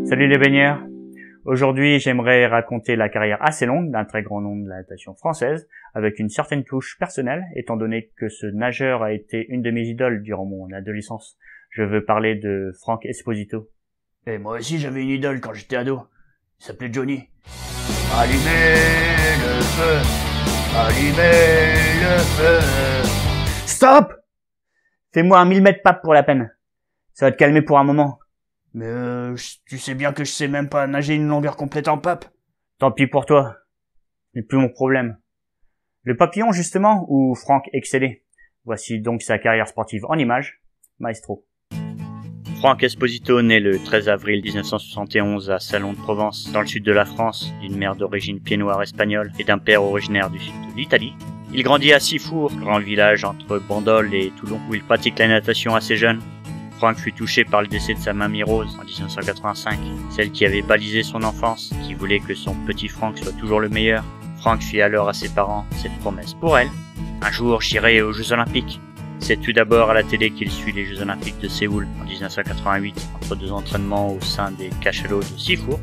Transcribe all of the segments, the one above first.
Salut les baigneurs. Aujourd'hui, j'aimerais raconter la carrière assez longue d'un très grand nom de la natation française, avec une certaine touche personnelle, étant donné que ce nageur a été une de mes idoles durant mon adolescence. Je veux parler de Franck Esposito. Et moi aussi j'avais une idole quand j'étais ado. Il s'appelait Johnny. Allumez le feu, allumez le feu. Stop! Fais-moi un 1000 mètres pape pour la peine. Ça va te calmer pour un moment. Mais tu sais bien que je sais même pas nager une longueur complète en pape. Tant pis pour toi. Ce n'est plus mon problème. Le papillon, justement, où Franck excellait. Voici donc sa carrière sportive en images. Maestro. Franck Esposito naît le 13 avril 1971 à Salon de Provence, dans le sud de la France, d'une mère d'origine pied-noir espagnole et d'un père originaire du sud de l'Italie. Il grandit à Sifour, grand village entre Bandol et Toulon, où il pratique la natation assez jeune. Franck fut touché par le décès de sa mamie Rose en 1985, celle qui avait balisé son enfance, qui voulait que son petit Franck soit toujours le meilleur. Franck fit alors à ses parents cette promesse pour elle. Un jour, j'irai aux Jeux Olympiques. C'est tout d'abord à la télé qu'il suit les Jeux Olympiques de Séoul en 1988, entre deux entraînements au sein des cachalots de Sifour.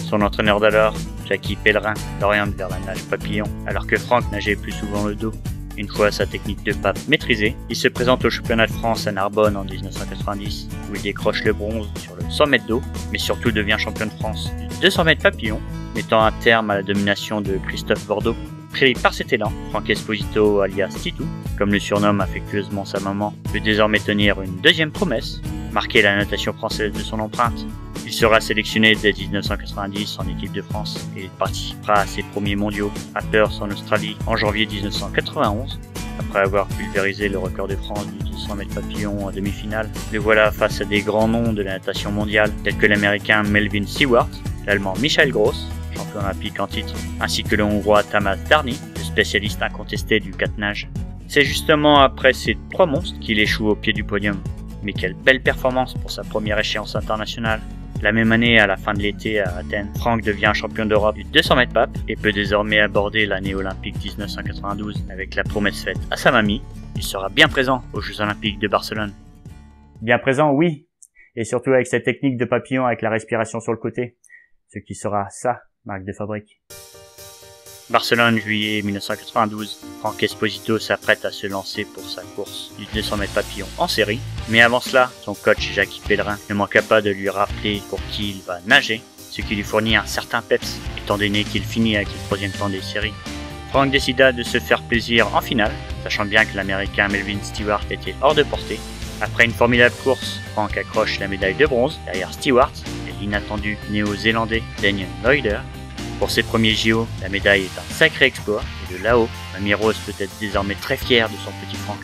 Son entraîneur d'alors, Jackie Pellerin, l'oriente vers la nage papillon, alors que Franck nageait plus souvent le dos. Une fois sa technique de pape maîtrisée, il se présente au championnat de France à Narbonne en 1990, où il décroche le bronze sur le 100 mètres d'eau, mais surtout devient champion de France du 200 mètres papillon, mettant un terme à la domination de Christophe Bordeaux. Pris par cet élan, Franck Esposito, alias Titou, comme le surnomme affectueusement sa maman, peut désormais tenir une deuxième promesse, marquer la natation française de son empreinte. Il sera sélectionné dès 1990 en équipe de France et participera à ses premiers mondiaux à Perth en Australie en janvier 1991. Après avoir pulvérisé le record de France du 200 mètres papillon en demi-finale, le voilà face à des grands noms de la natation mondiale tels que l'américain Melvin Stewart, l'allemand Michael Gross, champion olympique en titre, ainsi que le hongrois Tamás Darni, le spécialiste incontesté du 4 nage. C'est justement après ces trois monstres qu'il échoue au pied du podium. Mais quelle belle performance pour sa première échéance internationale. La même année, à la fin de l'été à Athènes, Franck devient champion d'Europe du 200 mètres pape et peut désormais aborder l'année olympique 1992 avec la promesse faite à sa mamie. Il sera bien présent aux Jeux Olympiques de Barcelone. Bien présent, oui. Et surtout avec cette technique de papillon avec la respiration sur le côté. Ce qui sera sa marque de fabrique. Barcelone, juillet 1992, Franck Esposito s'apprête à se lancer pour sa course du 200 mètres papillon en série. Mais avant cela, son coach Jackie Pellerin ne manqua pas de lui rappeler pour qui il va nager, ce qui lui fournit un certain peps, étant donné qu'il finit avec le troisième temps des séries. Franck décida de se faire plaisir en finale, sachant bien que l'américain Melvin Stewart était hors de portée. Après une formidable course, Franck accroche la médaille de bronze derrière Stewart et l'inattendu néo-zélandais Daniel Noyder. Pour ses premiers JO, la médaille est un sacré exploit, et de là-haut, Mamie Rose peut être désormais très fière de son petit Franck.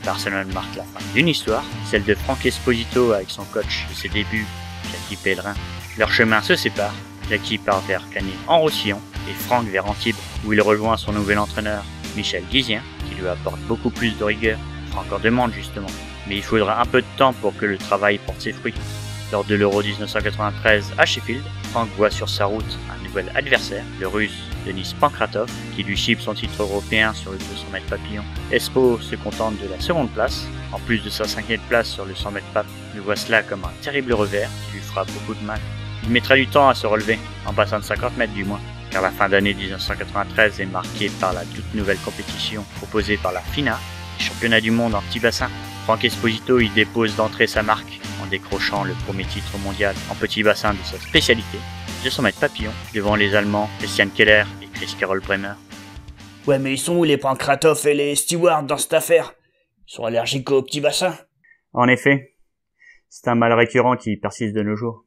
Barcelone marque la fin d'une histoire, celle de Franck Esposito avec son coach de ses débuts, Jackie Pellerin. Leurs chemins se séparent, Jackie part vers Canet en Roussillon, et Franck vers Antibes, où il rejoint son nouvel entraîneur, Michel Guizien, qui lui apporte beaucoup plus de rigueur. Franck en demande justement, mais il faudra un peu de temps pour que le travail porte ses fruits. Lors de l'Euro 1993 à Sheffield, Franck voit sur sa route un nouvel adversaire, le russe Denis Pankratov, qui lui chipe son titre européen sur le 200 mètres papillon. Espo se contente de la seconde place, en plus de sa 5e place sur le 100 mètres pape. Il voit cela comme un terrible revers qui lui fera beaucoup de mal. Il mettra du temps à se relever, en passant de 50 mètres du moins, car la fin d'année 1993 est marquée par la toute nouvelle compétition proposée par la FINA, les championnats du monde en petit bassin. Franck Esposito y dépose d'entrée sa marque, en décrochant le premier titre mondial en petit bassin de sa spécialité, 200 mètres papillon, devant les Allemands Christian Keller et Chris Carroll Bremer. Ouais, mais ils sont où les Pankratov et les Stewart dans cette affaire? Ils sont allergiques au petit bassin? En effet, c'est un mal récurrent qui persiste de nos jours.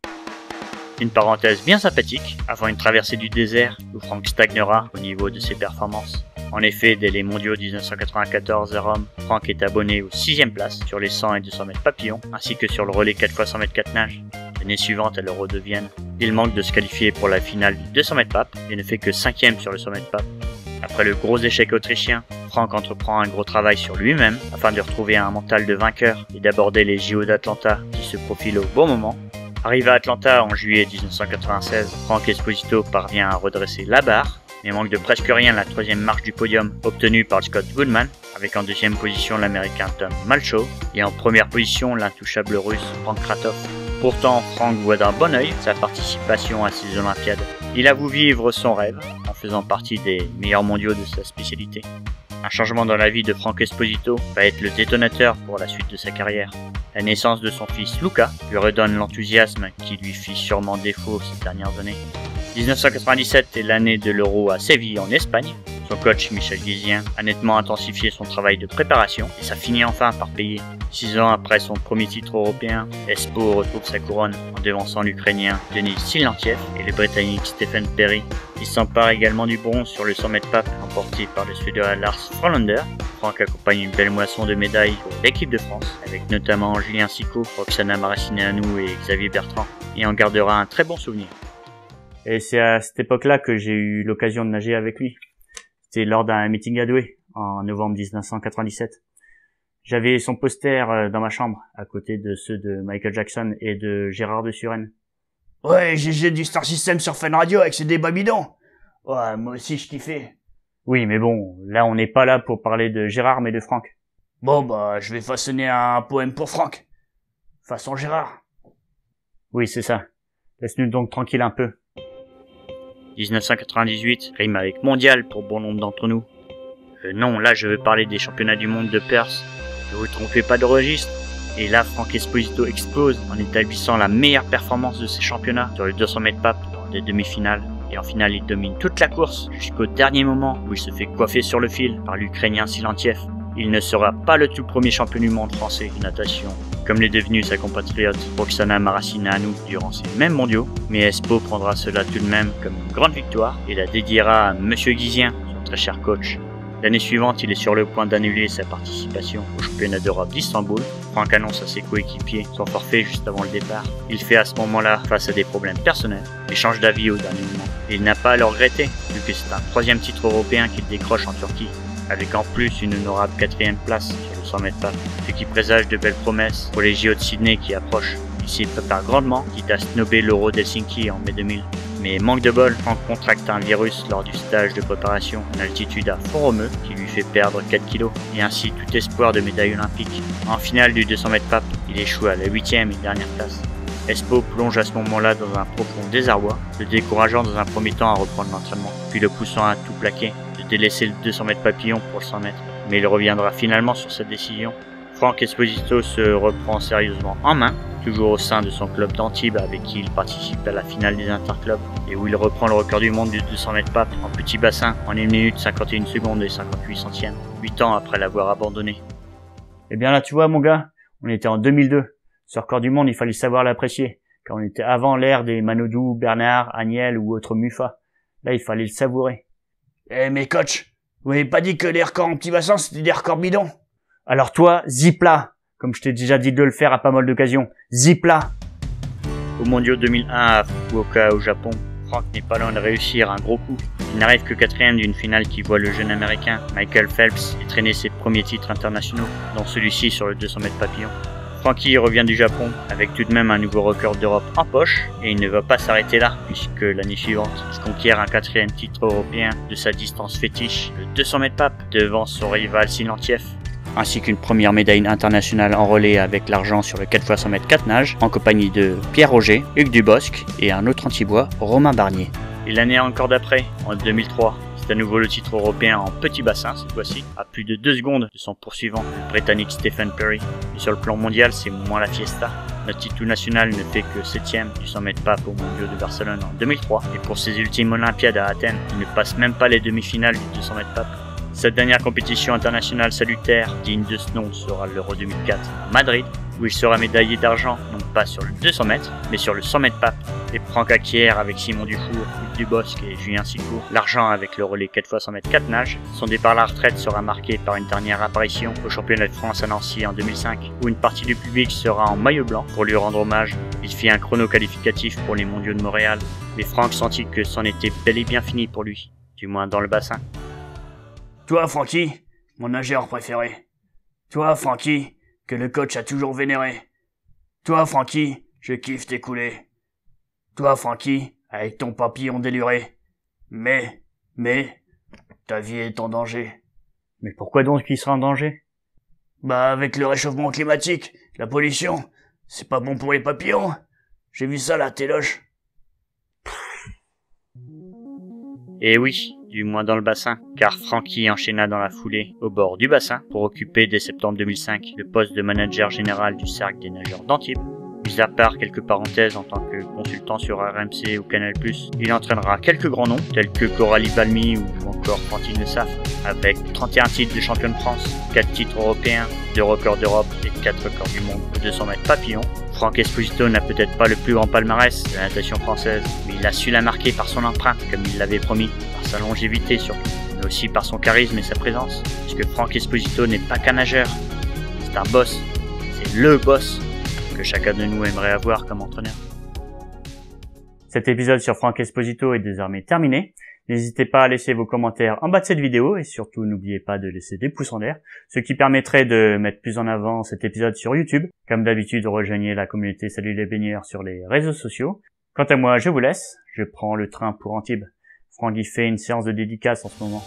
Une parenthèse bien sympathique avant une traversée du désert où Franck stagnera au niveau de ses performances. En effet, dès les mondiaux 1994 à Rome, Franck est abonné aux 6e place sur les 100 et 200 mètres papillon, ainsi que sur le relais 4x100 mètres 4 nage. L'année suivante à l'Euro de Vienne, il manque de se qualifier pour la finale du 200 mètres pape et ne fait que 5e sur le 100 mètres pape. Après le gros échec autrichien, Franck entreprend un gros travail sur lui-même afin de retrouver un mental de vainqueur et d'aborder les JO d'Atlanta qui se profilent au bon moment. Arrivé à Atlanta en juillet 1996, Franck Esposito parvient à redresser la barre, mais manque de presque rien la 3e marche du podium obtenue par Scott Goodman, avec en 2e position l'américain Tom Malchow et en 1re position l'intouchable russe Pankratov. Pourtant, Franck voit d'un bon œil sa participation à ces Olympiades. Il avoue vivre son rêve en faisant partie des meilleurs mondiaux de sa spécialité. Un changement dans la vie de Franck Esposito va être le détonateur pour la suite de sa carrière. La naissance de son fils Luca lui redonne l'enthousiasme qui lui fit sûrement défaut ces dernières années. 1997 est l'année de l'Euro à Séville en Espagne. Son coach Michel Guizien a nettement intensifié son travail de préparation et ça finit enfin par payer. 6 ans après son premier titre européen, Espo retrouve sa couronne en devançant l'Ukrainien Denis Silantiev et le Britannique Stephen Perry. Il s'empare également du bronze sur le 100 mètres pape emporté par le Suédois Lars Frölander. Franck accompagne une belle moisson de médailles pour l'équipe de France, avec notamment Julien Sicot, Roxana Maracineanu et Xavier Bertrand, et en gardera un très bon souvenir. Et c'est à cette époque-là que j'ai eu l'occasion de nager avec lui. C'était lors d'un meeting à Douai, en novembre 1997. J'avais son poster dans ma chambre, à côté de ceux de Michael Jackson et de Gérard de Suresnes. Ouais, GG du Star System sur Fun Radio avec ses débats bidons. Ouais, moi aussi je kiffais. Oui, mais bon, là on n'est pas là pour parler de Gérard, mais de Franck. Bon bah, je vais façonner un poème pour Franck. Façon Gérard. Oui, c'est ça. Laisse-nous donc tranquille un peu. 1998 rime avec mondial pour bon nombre d'entre nous. Non, là je veux parler des championnats du monde de Perth. Ne vous trompez pas de registre. Et là, Franck Esposito explose en établissant la meilleure performance de ses championnats sur le 200 mètres pape dans les demi-finales. Et en finale, il domine toute la course jusqu'au dernier moment où il se fait coiffer sur le fil par l'Ukrainien Silantiev. Il ne sera pas le tout premier champion du monde français de natation, comme l'est devenu sa compatriote Roxana Maracineanu durant ces mêmes mondiaux. Mais Espo prendra cela tout de même comme une grande victoire et la dédiera à Monsieur Guizien, son très cher coach. L'année suivante, il est sur le point d'annuler sa participation au championnat d'Europe d'Istanbul. Franck annonce à ses coéquipiers son forfait juste avant le départ. Il fait à ce moment-là face à des problèmes personnels et change d'avis au dernier moment. Il n'a pas à le regretter, vu que c'est un 3e titre européen qu'il décroche en Turquie, avec en plus une honorable 4e place sur le 100 mètres pape, ce qui présage de belles promesses pour les JO de Sydney qui approchent. Il s'y prépare grandement, quitte à snobber l'Euro d'Helsinki en mai 2000. Mais manque de bol, Franck contracte un virus lors du stage de préparation en altitude à Font-Romeu qui lui fait perdre 4 kilos et ainsi tout espoir de médaille olympique. En finale du 200 mètres pape, il échoue à la 8e et dernière place. Espo plonge à ce moment-là dans un profond désarroi, le décourageant dans un premier temps à reprendre l'entraînement, puis le poussant à tout plaquer, de délaisser le 200 mètres papillon pour le 100 mètres. Mais il reviendra finalement sur sa décision. Franck Esposito se reprend sérieusement en main, toujours au sein de son club d'Antibes avec qui il participe à la finale des interclubs et où il reprend le record du monde du 200 mètres pape en petit bassin en 1 minute 51 secondes et 58 centièmes, 8 ans après l'avoir abandonné. Eh bien là tu vois mon gars, on était en 2002. Ce record du monde il fallait savoir l'apprécier, car on était avant l'ère des Manodou, Bernard, Agnel ou autres Mufa. Là il fallait le savourer. Eh mais coach, vous m'avez pas dit que les records en petit bassin c'était des records bidons? Alors toi, zip-là, comme je t'ai déjà dit de le faire à pas mal d'occasions, zip-là. Au mondiaux 2001 à Fukuoka au Japon, Franck n'est pas loin de réussir un gros coup. Il n'arrive que 4e d'une finale qui voit le jeune américain Michael Phelps étrenner ses premiers titres internationaux, dont celui-ci sur le 200 mètres papillon. Francky revient du Japon avec tout de même un nouveau record d'Europe en poche et il ne va pas s'arrêter là puisque l'année suivante, il conquiert un 4e titre européen de sa distance fétiche, le 200 mètres pape, devant son rival Silantiev, ainsi qu'une première médaille internationale en relais avec l'argent sur le 4x100 mètres 4 nages en compagnie de Pierre Roger, Hugues Dubosc et un autre antibois, Romain Barnier. Et l'année encore d'après, en 2003, c'est à nouveau le titre européen en petit bassin cette fois-ci, à plus de 2 secondes de son poursuivant, le Britannique Stephen Perry. Et sur le plan mondial, c'est moins la fiesta. Notre titre national ne fait que 7e du 100 mètres pape aux mondiaux de Barcelone en 2003. Et pour ses ultimes Olympiades à Athènes, il ne passe même pas les demi-finales du 200 mètres pape. Cette dernière compétition internationale salutaire, digne de ce nom, sera l'Euro 2004 à Madrid, où il sera médaillé d'argent, non pas sur le 200 mètres, mais sur le 100 mètres pape. Et Franck acquiert avec Simon Dufour, Hugues Dubosc et Julien Sicot l'argent avec le relais 4x100 mètres 4 nages. Son départ à la retraite sera marqué par une dernière apparition au championnat de France à Nancy en 2005, où une partie du public sera en maillot blanc pour lui rendre hommage. Il fit un chrono qualificatif pour les mondiaux de Montréal, mais Franck sentit que c'en était bel et bien fini pour lui, du moins dans le bassin. Toi, Francky, mon nageur préféré. Toi, Francky, que le coach a toujours vénéré. Toi, Francky, je kiffe tes coulées. Toi, Francky, avec ton papillon déluré. Mais, ta vie est en danger. Mais pourquoi donc il sera en danger? Bah, avec le réchauffement climatique, la pollution, c'est pas bon pour les papillons. J'ai vu ça là, téloche. Et oui, du moins dans le bassin, car Francky enchaîna dans la foulée au bord du bassin pour occuper dès septembre 2005 le poste de manager général du Cercle des nageurs d'Antibes. Mis à part quelques parenthèses en tant que consultant sur RMC ou Canal+, il entraînera quelques grands noms tels que Coralie Balmy ou encore Fantine Le Saff, avec 31 titres de champion de France, 4 titres européens, 2 records d'Europe et 4 records du monde de 200 mètres papillon. Franck Esposito n'a peut-être pas le plus grand palmarès de la natation française, mais il a su la marquer par son empreinte, comme il l'avait promis, par sa longévité surtout, mais aussi par son charisme et sa présence, puisque Franck Esposito n'est pas qu'un nageur, c'est un boss, c'est LE boss que chacun de nous aimerait avoir comme entraîneur. Cet épisode sur Franck Esposito est désormais terminé. N'hésitez pas à laisser vos commentaires en bas de cette vidéo et surtout n'oubliez pas de laisser des pouces en l'air, ce qui permettrait de mettre plus en avant cet épisode sur YouTube. Comme d'habitude, rejoignez la communauté Salut les baigneurs sur les réseaux sociaux. Quant à moi, je vous laisse, je prends le train pour Antibes. Franck y fait une séance de dédicace en ce moment.